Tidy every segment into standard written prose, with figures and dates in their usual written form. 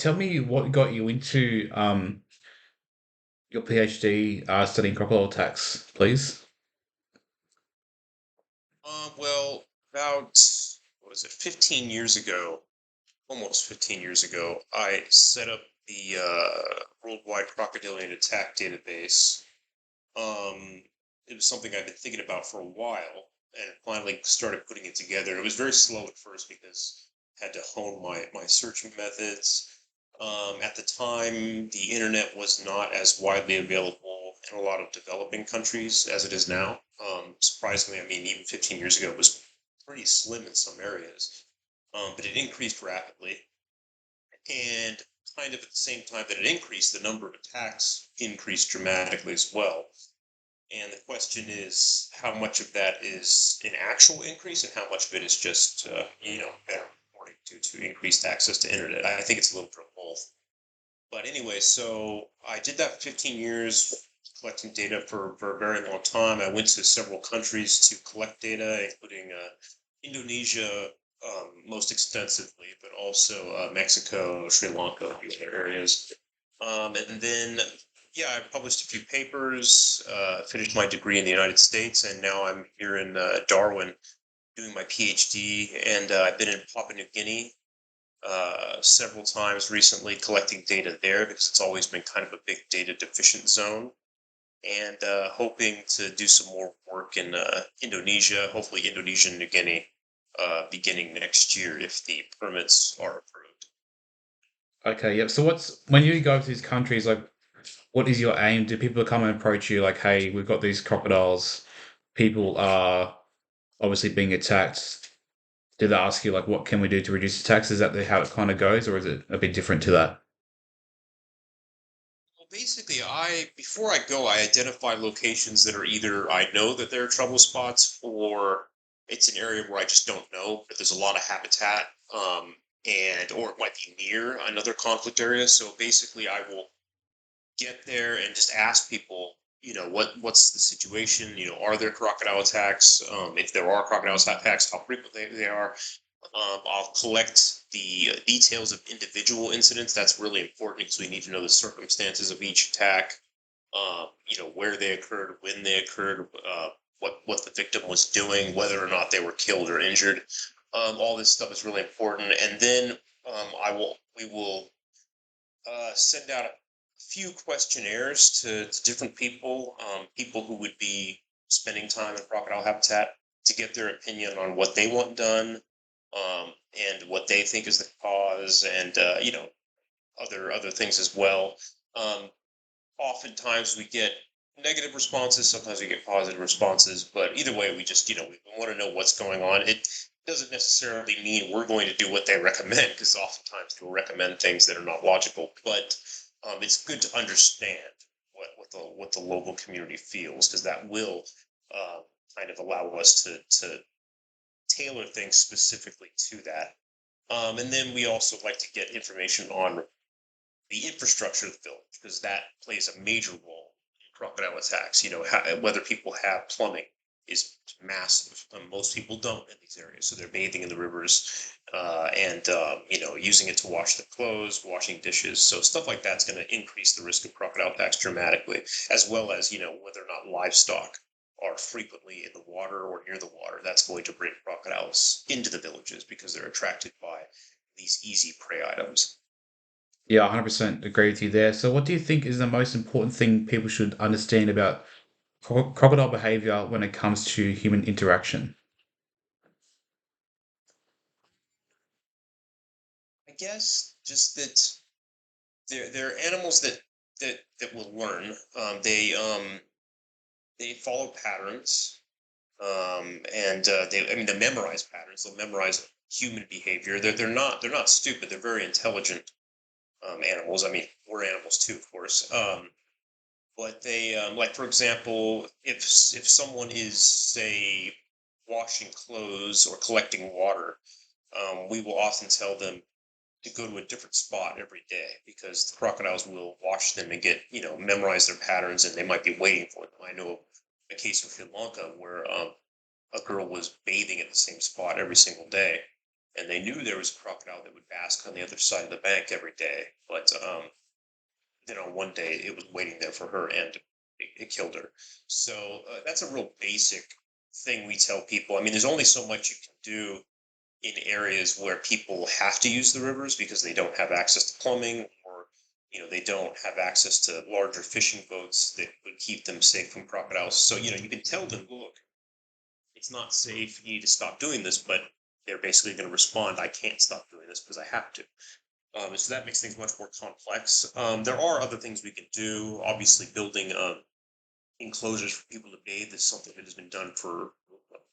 tell me what got you into your PhD studying crocodile attacks, please. Well, about, what was it, 15 years ago, almost 15 years ago, I set up the Worldwide Crocodilian Attack Database. It was something I've been thinking about for a while and finally started putting it together. It was very slow at first because I had to hone my search methods. At the time, the internet was not as widely available in a lot of developing countries as it is now. Surprisingly, I mean, even 15 years ago, it was pretty slim in some areas, but it increased rapidly. And kind of at the same time that it increased, the number of attacks increased dramatically as well. And the question is, how much of that is an actual increase and how much of it is just, better reporting due to increased access to internet? I think it's a little bit of both. But anyway, so I did that for 15 years, collecting data for a very long time. I went to several countries to collect data, including Indonesia most extensively, but also Mexico, Sri Lanka, a few other areas. And then, yeah, I published a few papers, finished my degree in the United States, and now I'm here in Darwin doing my PhD. And I've been in Papua New Guinea several times recently collecting data there because it's always been kind of a big data deficient zone. And hoping to do some more work in Indonesia, hopefully Indonesia and New Guinea, beginning next year if the permits are approved. Okay, yep. So what's when you go to these countries, like what is your aim? Do people come and approach you like, hey, we've got these crocodiles, people are obviously being attacked. Do they ask you like what can we do to reduce attacks? Is that how it kind of goes, or is it a bit different to that? Well, basically, I before I go, I identify locations that are either I know that there are trouble spots, or it's an area where I just don't know, but there's a lot of habitat, and or it might be near another conflict area. So basically, I will get there and just ask people, what's the situation? Are there crocodile attacks? If there are crocodile attacks, how frequent they are. I'll collect the details of individual incidents. That's really important because we need to know the circumstances of each attack. Where they occurred, when they occurred, what the victim was doing, whether or not they were killed or injured. All this stuff is really important. And then we will send out a few questionnaires to different people who would be spending time in crocodile habitat to get their opinion on what they want done, and what they think is the cause, and other things as well. Um, Oftentimes we get negative responses, sometimes we get positive responses, but either way, we just we want to know what's going on. It doesn't necessarily mean we're going to do what they recommend, because oftentimes they'll recommend things that are not logical. But it's good to understand what the local community feels, because that will uh, kind of allow us to tailor things specifically to that. And then we also like to get information on the infrastructure of the village, because that plays a major role in crocodile attacks. Whether people have plumbing is massive. Most people don't in these areas, so they're bathing in the rivers, and using it to wash their clothes, washing dishes. So stuff like that's going to increase the risk of crocodile attacks dramatically, as well as whether or not livestock are frequently in the water or near the water. That's going to bring crocodiles into the villages because they're attracted by these easy prey items. Yeah, 100% agree with you there. So what do you think is the most important thing people should understand about crocodile behavior when it comes to human interaction? I guess just that they're animals that will learn. They follow patterns, and they memorize patterns. They'll memorize human behavior. They're not stupid. They're very intelligent animals. I mean, we're animals too, of course. But they, like, for example, if someone is, say, washing clothes or collecting water, we will often tell them to go to a different spot every day, because the crocodiles will watch them and memorize their patterns, and they might be waiting for them. I know a case in Sri Lanka where a girl was bathing at the same spot every single day, and they knew there was a crocodile that would bask on the other side of the bank every day. But then on one day, it was waiting there for her, and it killed her. So that's a real basic thing we tell people. I mean, there's only so much you can do in areas where people have to use the rivers because they don't have access to plumbing, or they don't have access to larger fishing boats that would keep them safe from crocodiles. So you can tell them, look, it's not safe, you need to stop doing this, but they're basically going to respond, I can't stop doing this because I have to. So that makes things much more complex. There are other things we can do. Obviously, building enclosures for people to bathe is something that has been done for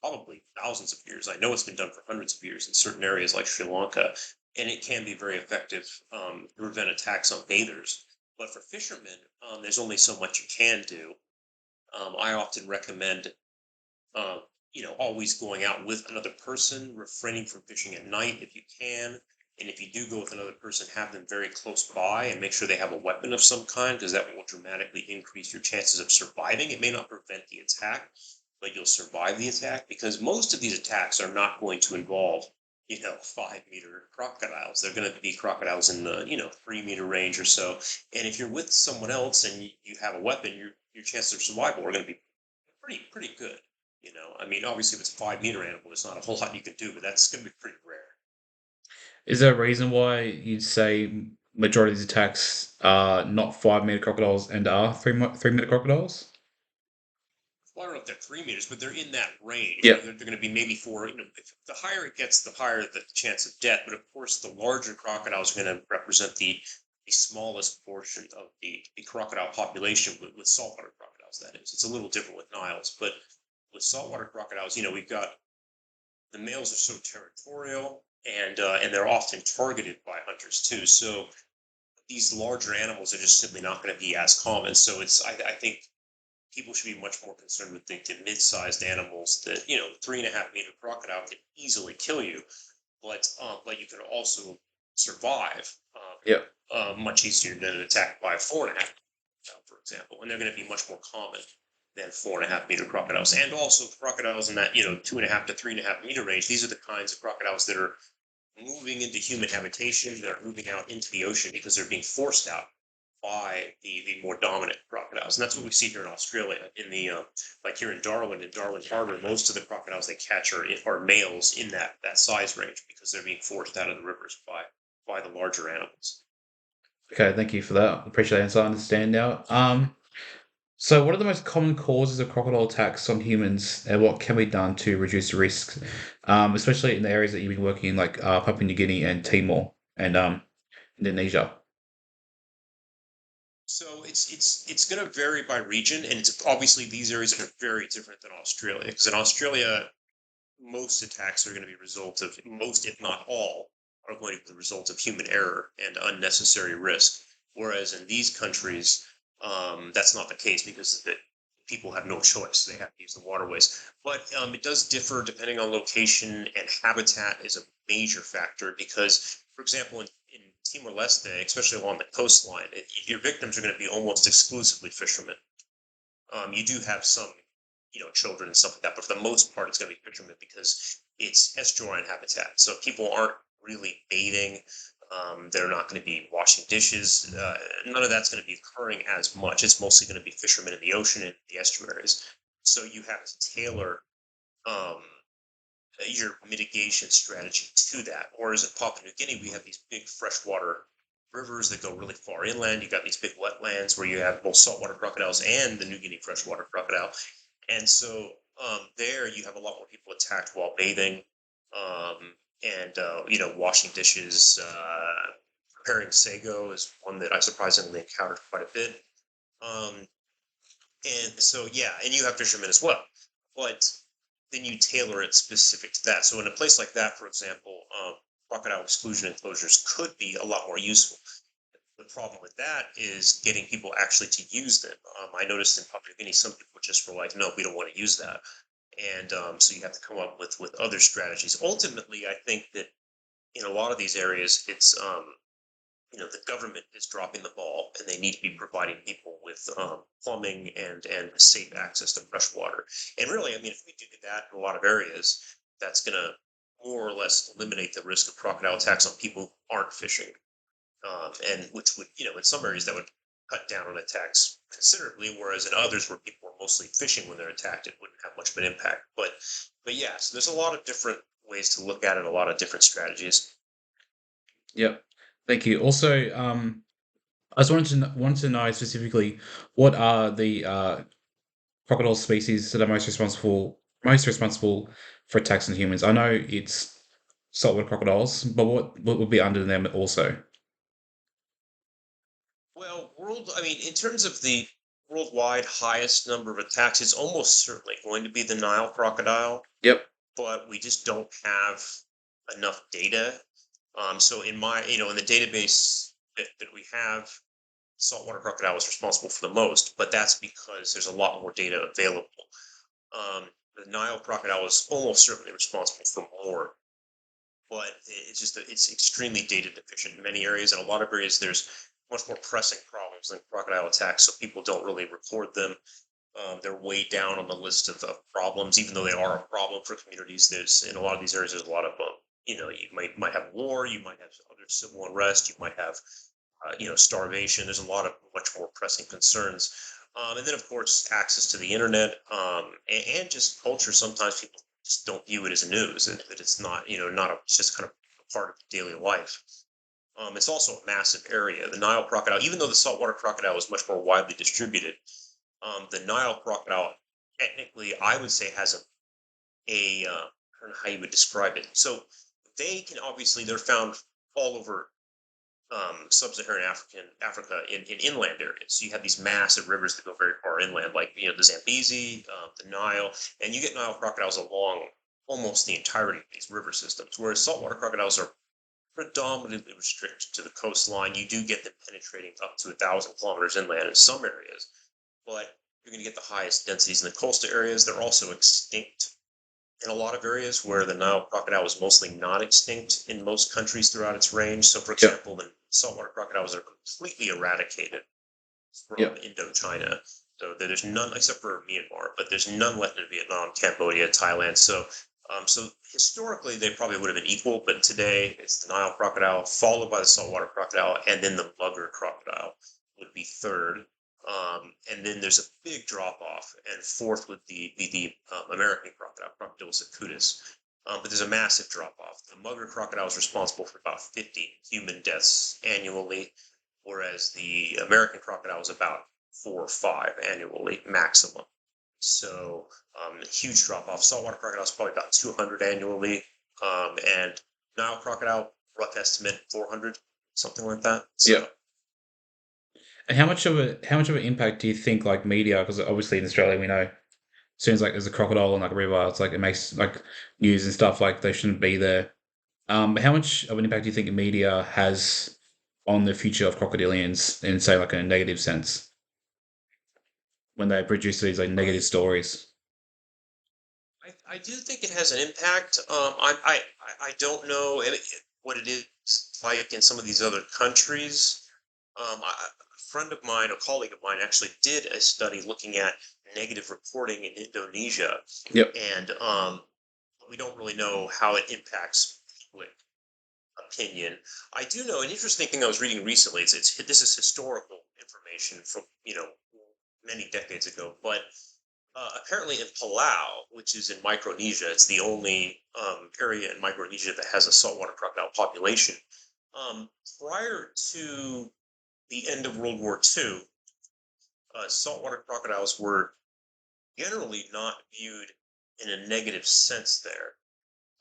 probably thousands of years. I know it's been done for hundreds of years in certain areas like Sri Lanka, and it can be very effective to prevent attacks on bathers. But for fishermen, there's only so much you can do. I often recommend, uh, always going out with another person, refraining from fishing at night if you can. And if you do go with another person, have them very close by and make sure they have a weapon of some kind, because that will dramatically increase your chances of surviving. It may not prevent the attack, but you'll survive the attack, because most of these attacks are not going to involve, 5-meter crocodiles. They're going to be crocodiles in the, 3-meter range or so. And if you're with someone else and you have a weapon, your chances of survival are going to be pretty good. I mean, obviously, if it's a 5-meter animal, there's not a whole lot you can do, but that's going to be pretty rare. Is there a reason why you'd say majority of these attacks are not 5-meter crocodiles and are 3-meter crocodiles? Well, I don't know if they're 3 meters, but they're in that range. Yeah. They're going to be maybe four. If the higher it gets, the higher the chance of death. But of course, the larger crocodiles are going to represent the smallest portion of the crocodile population with saltwater crocodiles. That is, it's a little different with Niles, but with saltwater crocodiles, we've got the males are so territorial, and they're often targeted by hunters too. So these larger animals are just simply not going to be as common. So I think people should be much more concerned with the mid-sized animals that 3.5-meter crocodile can easily kill you, but you can also survive Yeah. much easier than an attack by a 4.5, for example, and they're going to be much more common than 4.5-meter crocodiles, and also crocodiles in that 2.5 to 3.5-meter range. These are the kinds of crocodiles that are moving into human habitation, that are moving out into the ocean because they're being forced out by the more dominant crocodiles. And that's what we see here in Australia. In the like here in Darwin Harbour, most of the crocodiles they catch are males in that size range because they're being forced out of the rivers by the larger animals. Okay, thank you for that. Appreciate the answer. I understand now. So what are the most common causes of crocodile attacks on humans, and what can be done to reduce the risks, especially in the areas that you've been working in, like Papua New Guinea and Timor and Indonesia? So it's going to vary by region, and it's obviously these areas are very different than Australia. Because in Australia, most attacks are going to be result of most, if not all, are going to be the result of human error and unnecessary risk. Whereas in these countries, that's not the case because the people have no choice; they have to use the waterways. But it does differ depending on location, and habitat is a major factor because, for example, in Timor Leste, especially along the coastline, your victims are going to be almost exclusively fishermen. You do have some, children and stuff like that, but for the most part, it's going to be fishermen because it's estuarine habitat. So people aren't really bathing. They're not going to be washing dishes. None of that's going to be occurring as much. It's mostly going to be fishermen in the ocean and the estuaries. So you have to tailor um, your mitigation strategy to that. Whereas in Papua New Guinea, we have these big freshwater rivers that go really far inland. You got these big wetlands where you have both saltwater crocodiles and the New Guinea freshwater crocodile. And so there you have a lot more people attacked while bathing, and washing dishes. Preparing sago is one that I surprisingly encountered quite a bit. Um, and so yeah, and you have fishermen as well, but then you tailor it specific to that. So in a place like that, for example, crocodile exclusion enclosures could be a lot more useful. The problem with that is getting people actually to use them. I noticed in Papua New Guinea, some people just were like, "No, we don't want to use that," and so you have to come up with other strategies. Ultimately, I think that in a lot of these areas, it's the government is dropping the ball, and they need to be providing people with plumbing and safe access to fresh water. And really, I mean, if we do that in a lot of areas, that's going to more or less eliminate the risk of crocodile attacks on people who aren't fishing, and which would, in some areas that would cut down on attacks considerably, whereas in others where people are mostly fishing when they're attacked, it wouldn't have much of an impact. But yeah, so there's a lot of different ways to look at it, a lot of different strategies. Yep. Thank you. Also, I just wanted to know specifically what are the crocodile species that are most responsible for attacks on humans. I know it's saltwater crocodiles, but what would be under them also? Well, I mean, in terms of the worldwide highest number of attacks, it's almost certainly going to be the Nile crocodile, Yep. but we just don't have enough data. So in the database that we have, saltwater crocodile is responsible for the most, but that's because there's a lot more data available. The Nile crocodile is almost certainly responsible for more, but it's just that it's extremely data deficient in many areas. In a lot of areas, there's much more pressing problems than crocodile attacks, so people don't really record them. They're way down on the list of problems, even though they are a problem for communities. There's in a lot of these areas, there's a lot of you might have war, you might have other civil unrest, you might have starvation. There's a lot of much more pressing concerns. And then, of course, access to the internet, and just culture. Sometimes people just don't view it as news, that it's not, it's just kind of a part of daily life. It's also a massive area. The Nile crocodile, even though the saltwater crocodile is much more widely distributed, the Nile crocodile, technically, I would say, has I don't know how you would describe it. So they can obviously, they're found all over sub-Saharan Africa in inland areas. So you have these massive rivers that go very far inland, like the Zambezi, the Nile, and you get Nile crocodiles along almost the entirety of these river systems. Whereas saltwater crocodiles are predominantly restricted to the coastline. You do get them penetrating up to 1,000 kilometers inland in some areas, but you're going to get the highest densities in the coastal areas. They're also extinct in a lot of areas where the Nile crocodile is mostly not extinct in most countries throughout its range. So, for Yep. example, the saltwater crocodiles are completely eradicated from Yep. Indochina. So there's none except for Myanmar, but there's none left in Vietnam, Cambodia, Thailand. So historically they probably would have been equal, but today it's the Nile crocodile, followed by the saltwater crocodile, and then the mugger crocodile would be third. And then there's a big drop off, and fourth would be the American crocodile, Crocodilus acutus. But there's a massive drop off. The mugger crocodile is responsible for about 50 human deaths annually, whereas the American crocodile is about 4 or 5 annually maximum. So a huge drop off. Saltwater crocodile is probably about 200 annually, and Nile crocodile, rough estimate 400, something like that. So Yep. And how much of an impact do you think like media? Because obviously in Australia we know as soon as like there's a crocodile in like a river, it's like it makes like news and stuff like they shouldn't be there. But how much of an impact do you think media has on the future of crocodilians in say like in a negative sense when they produce these like negative stories? I do think it has an impact. I don't know what it is like in some of these other countries. A friend of mine, a colleague of mine, actually did a study looking at negative reporting in Indonesia, Yep. and we don't really know how it impacts public opinion. I do know an interesting thing I was reading recently. It's this is historical information from many decades ago, but apparently in Palau, which is in Micronesia, it's the only area in Micronesia that has a saltwater crocodile population. Um, Prior to the end of World War II, saltwater crocodiles were generally not viewed in a negative sense there.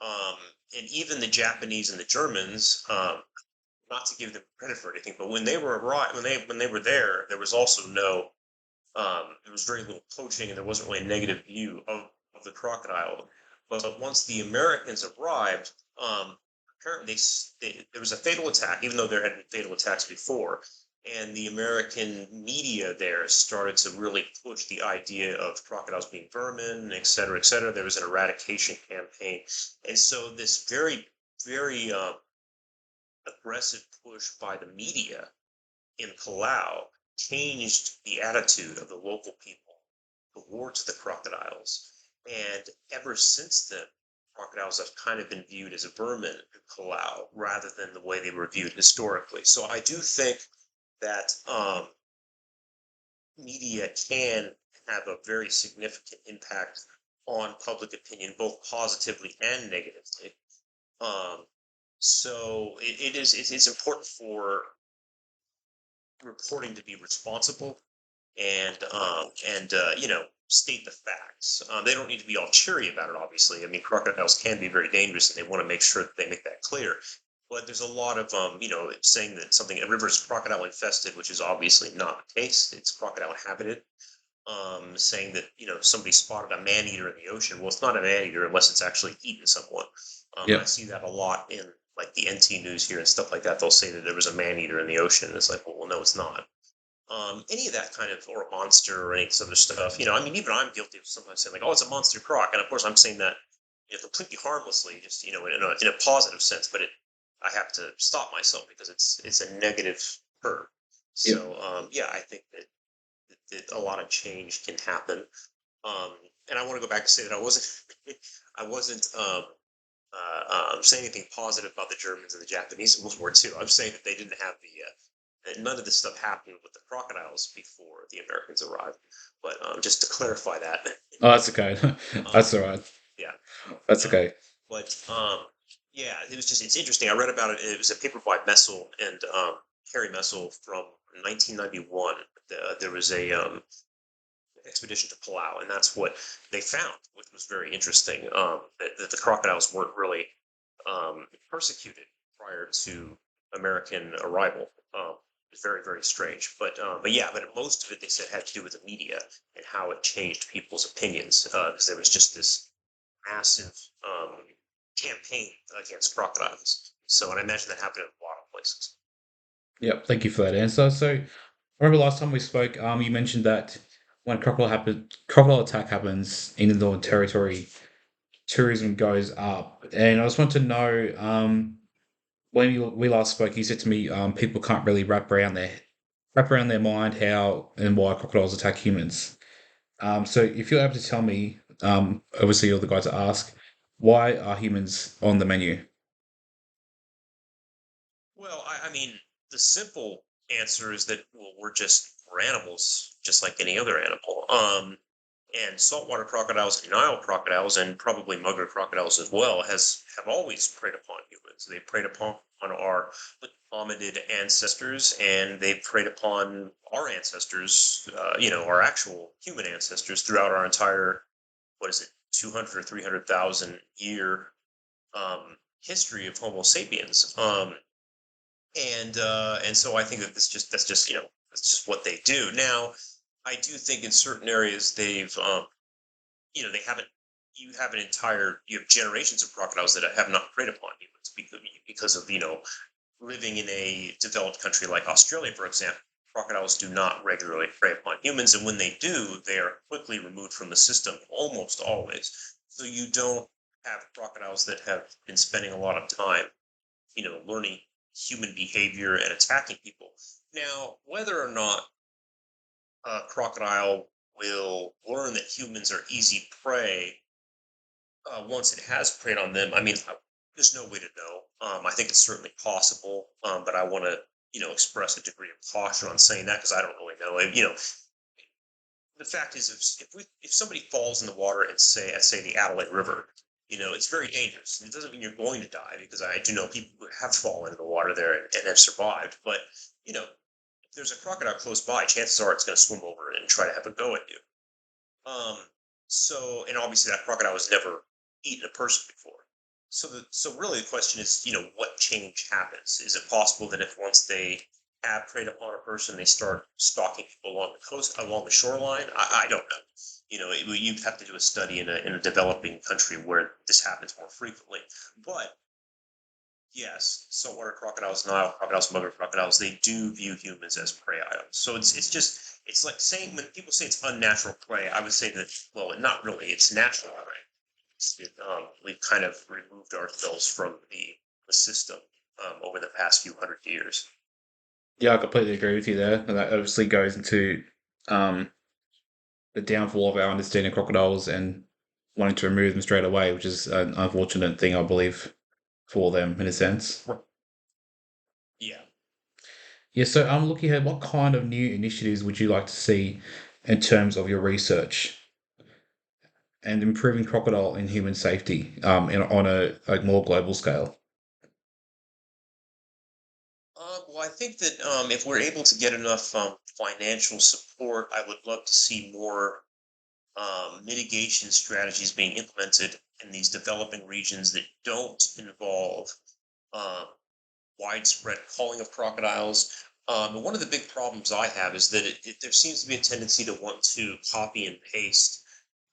Um, and even the Japanese and the Germans, not to give them credit for anything, but when they were when they were there, there was also no there was very little poaching, and there wasn't really a negative view of the crocodile. But once the Americans arrived, apparently there was a fatal attack, even though there had been fatal attacks before. And the American media there started to really push the idea of crocodiles being vermin, et cetera, et cetera. There was an eradication campaign. And so this very, very aggressive push by the media in Palau changed the attitude of the local people towards the crocodiles. And ever since then, crocodiles have kind of been viewed as a vermin in Palau rather than the way they were viewed historically. So I do think that media can have a very significant impact on public opinion, both positively and negatively. Um, so it's important for reporting to be responsible and state the facts. They don't need to be all cheery about it. Obviously, I mean crocodiles can be very dangerous, and they want to make sure that they make that clear. But there's a lot of saying that something a river is crocodile infested, which is obviously not the case. It's crocodile inhabited. Saying that somebody spotted a man eater in the ocean. Well, it's not a man eater unless it's actually eaten someone. I Yep. see that a lot in like the NT news here and stuff like that. They'll say that there was a man eater in the ocean. And it's like, well, no, it's not. Any of that kind of, or a monster or any of this other stuff. I mean, even I'm guilty of sometimes saying like, oh, it's a monster croc, and of course I'm saying that completely harmlessly, just in a positive sense. But I have to stop myself because it's a negative hurt. Yep. So yeah, I think that a lot of change can happen. Um, and I want to go back and say that I wasn't I wasn't saying anything positive about the Germans and the Japanese in World War II. I'm saying that they didn't have that none of this stuff happened with the crocodiles before the Americans arrived. But just to clarify that, Oh, that's okay. um, That's all right. yeah. That's Uh, okay. but yeah, it's interesting. I read about it. It was a paper by Messel and Harry Messel from 1991. There was a expedition to Palau, and that's what they found, which was very interesting. That the crocodiles weren't really persecuted prior to American arrival. It's very, very strange. But yeah, but most of it they said had to do with the media and how it changed people's opinions because there was just this massive campaign against crocodiles. So, and I imagine that happened in a lot of places. Yep. Thank you for that answer. So, I remember last time we spoke, you mentioned that when a crocodile attack happens in the Northern Territory, tourism goes up. And I just want to know, when we last spoke, you said to me, people can't really wrap around their mind how and why crocodiles attack humans. So if you're able to tell me, obviously you're the guy to ask, why are humans on the menu? Well, I mean, the simple answer is that well, we're animals, just like any other animal. And saltwater crocodiles and Nile crocodiles, and probably mugger crocodiles as well, have always preyed upon humans. They preyed upon our hominid ancestors, and they preyed upon our ancestors. Our actual human ancestors throughout our entire what is it, 200 or 300,000 year history of Homo sapiens. And so I think that that's just that's just what they do. Now, I do think in certain areas they haven't. You have you have generations of crocodiles that have not preyed upon humans because of living in a developed country like Australia, for example. Crocodiles do not regularly prey upon humans, and when they do, they are quickly removed from the system almost always. So you don't have crocodiles that have been spending a lot of time learning human behavior and attacking people. Now, whether or not a crocodile will learn that humans are easy prey once it has preyed on them, I mean, there's no way to know. I think it's certainly possible, but I want to, express a degree of caution on saying that because I don't really know. The fact is, if somebody falls in the water and say the Adelaide River, it's very dangerous. It doesn't mean you're going to die because I do know people who have fallen in the water there and have survived. But if there's a crocodile close by, chances are it's going to swim over and try to have a go at you. Um, and obviously that crocodile has never eaten a person before. So really the question is, what change happens? Is it possible that if once they have preyed upon a person, they start stalking people along the coast, along the shoreline? I don't know. You'd have to do a study in a developing country where this happens more frequently. But yes, saltwater crocodiles, Nile crocodiles, mugger crocodiles, they do view humans as prey items. So it's like saying when people say it's unnatural prey, I would say that well, not really. It's natural prey. We've kind of removed ourselves from the system over the past few hundred years. Yeah, I completely agree with you there. And that obviously goes into um, the downfall of our understanding of crocodiles and wanting to remove them straight away, which is an unfortunate thing, I believe, for them in a sense. Right. Yeah. Yeah, so I'm looking at what kind of new initiatives would you like to see in terms of your research and improving crocodile and human safety on a more global scale? Well, I think that if we're able to get enough financial support, I would love to see more mitigation strategies being implemented in these developing regions that don't involve um, widespread culling of crocodiles. And one of the big problems I have is that there seems to be a tendency to want to copy and paste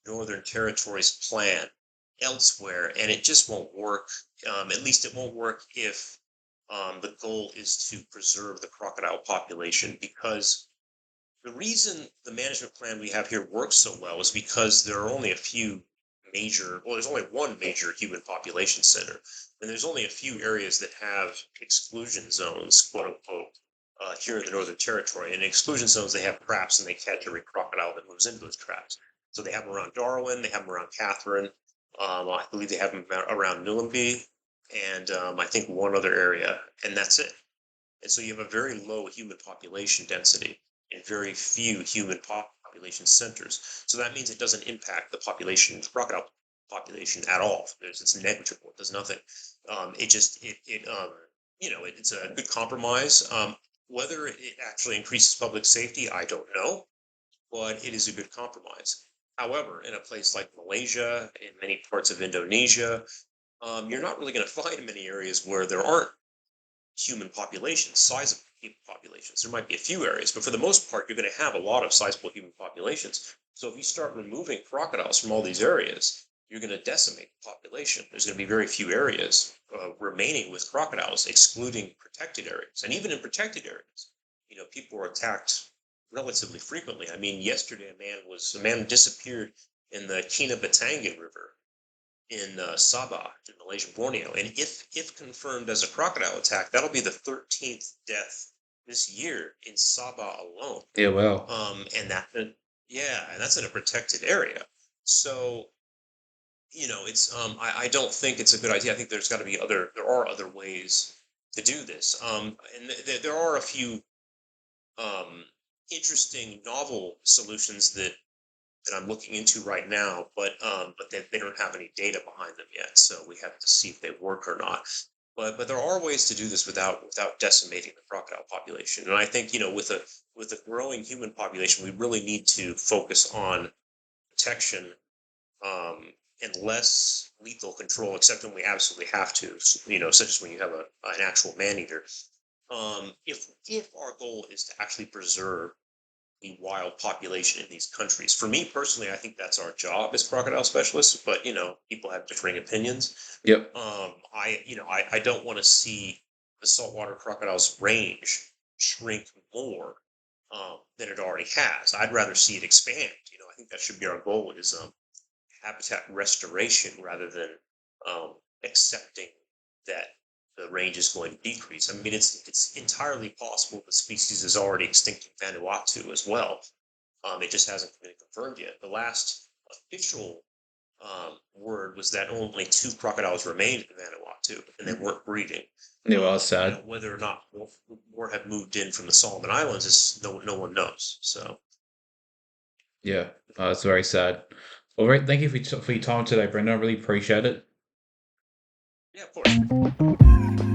Northern Territory's plan elsewhere, and it just won't work. At least it won't work if the goal is to preserve the crocodile population, because the reason the management plan we have here works so well is because there are only a few there's only one major human population center, and there's only a few areas that have exclusion zones, quote unquote, here in the Northern Territory. And in exclusion zones, they have traps and they catch every crocodile that moves into those traps. So they have them around Darwin, they have them around Catherine, I believe they have them around Newlanby, and I think one other area, and that's it. And so you have a very low human population density and very few human population centers. So that means it doesn't impact the population, the crocodile population at all. It's negligible. It does nothing. It just it's a good compromise. Whether it actually increases public safety, I don't know, but it is a good compromise. However, in a place like Malaysia, in many parts of Indonesia, you're not really going to find many areas where there aren't human populations, sizable human populations. There might be a few areas, but for the most part, you're going to have a lot of sizable human populations. So if you start removing crocodiles from all these areas, you're going to decimate the population. There's going to be very few areas remaining with crocodiles, excluding protected areas. And even in protected areas, people are attacked relatively frequently. I mean, yesterday a man disappeared in the Kina Batangan River in Sabah in Malaysia, Borneo. And if confirmed as a crocodile attack, that'll be the 13th death this year in Sabah alone. Yeah, well, And yeah, and that's in a protected area. So it's I don't think it's a good idea. I think there are other ways to do this. And there are a few um, interesting novel solutions that I'm looking into right now, but they don't have any data behind them yet, so we have to see if they work or not. But there are ways to do this without decimating the crocodile population, and I think with a growing human population, we really need to focus on protection and less lethal control, except when we absolutely have to. Such as when you have an actual man eater. If our goal is to actually preserve the wild population in these countries. For me personally, I think that's our job as crocodile specialists, but people have differing opinions. yep. I don't want to see the saltwater crocodile's range shrink more than it already has. I'd rather see it expand. I think that should be our goal, is habitat restoration rather than accepting that the range is going to decrease. I mean, it's entirely possible the species is already extinct in Vanuatu as well. It just hasn't been confirmed yet. The last official word was that only 2 crocodiles remained in Vanuatu, and they weren't breeding. Yeah, well, sad. Whether or not more have moved in from the Solomon Islands is no one knows. So Yeah, it's very sad. All right, thank you for your time today, Brendan. I really appreciate it. yeah, of course.